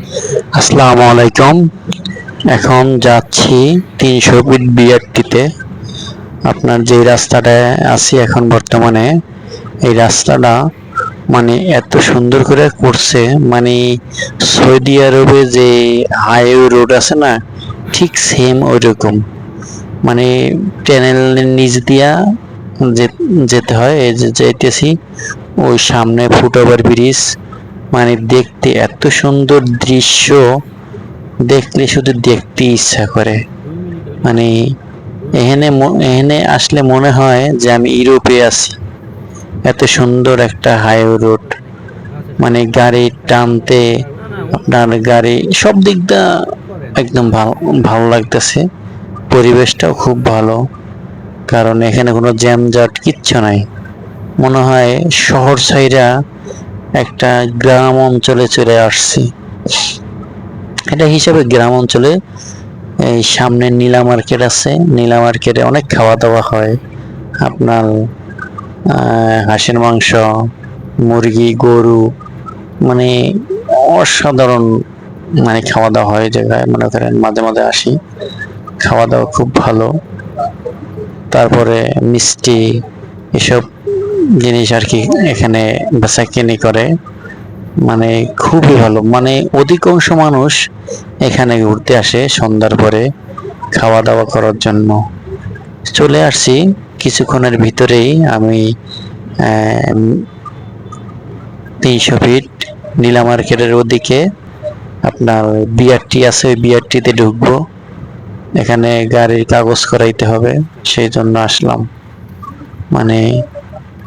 আসসালামু আলাইকুম। এখন যাচ্ছি 300 ফিট বিআরটিতে। আপনার যে রাস্তাটায় আছি এখন বর্তমানে, এই রাস্তাটা মানে এত সুন্দর করে করছে, মানে সৌদি আরবে যে হাইওয়ে রোড আছে না, ঠিক সেম ওই রকম। মানে টানেলের নিচ দিয়া যেতে হয়। এই যে যাইতেছি, ওই সামনে ফুটওভার ব্রিজ, মানে দেখতে এত সুন্দর দৃশ্য, দেখলে শুধু দেখতে ইচ্ছা করে। মানে এখানে আসলে মনে হয় যে আমি ইউরোপে আছি। এত সুন্দর একটা হাইওয়ে রোড, মানে গাড়ি টানতে, আপনার গাড়ি সব দিকটা একদম ভালো ভালো লাগতেছে। পরিবেশটাও খুব ভালো, কারণ এখানে কোনো জ্যামজট কিচ্ছু নাই। মনে হয় শহর ছাইরা একটা গ্রাম অঞ্চলে চলে আসছি। এটা হিসাবে গ্রাম অঞ্চলে এই সামনে নীলা মার্কেট আছে, নীলা মার্কেটে অনেক খাওয়া দাওয়া হয়। আপনার হাঁসের মাংস, মুরগি, গরু, মানে অসাধারণ, মানে খাওয়া দাওয়া হয় জায়গায়। মনে করেন মাঝে মাঝে আসি, খাওয়া দাওয়া খুব ভালো। তারপরে মিষ্টি, এসব জিনিস আর কি এখানে বেচাকেনি করে, মানে খুবই ভালো। মানে অধিকাংশ মানুষ এখানে ঘুরতে আসে সন্ধ্যার পরে খাওয়া দাওয়া করার জন্য। চলে আসছি কিছুক্ষণের ভিতরেই আমি 300 ফিট নীলা মার্কেটের ওদিকে আপনার বিআরটি আছে, ওই বিআরটিতে ঢুকবো। এখানে গাড়ির কাগজ করাইতে হবে, সেই জন্য আসলাম। মানে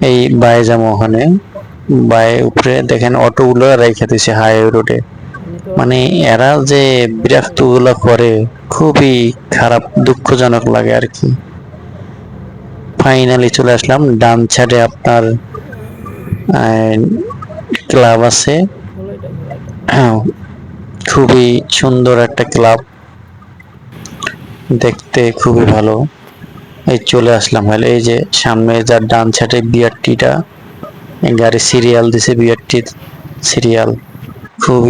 এই বায়ে যাবো, ওখানে বায়ে উপরে দেখেন অটোগুলো রেখে দিছে হাইওয়ে রোডে। মানে এরা যে বিরক্ত গুলো করে, খুবই খারাপ, দুঃখজনক লাগে আর কি। ফাইনালি চলে আসলাম। ডান সাইডে আপনার ক্লাব আছে, খুবই সুন্দর একটা ক্লাব, দেখতে খুবই ভালো। এই চলে আসলাম। হলে এই যে সামনে যার ডান সাইডে বিআরটিটা, গাড়ি সিরিয়াল দিছে, বিআরটির সিরিয়াল খুবই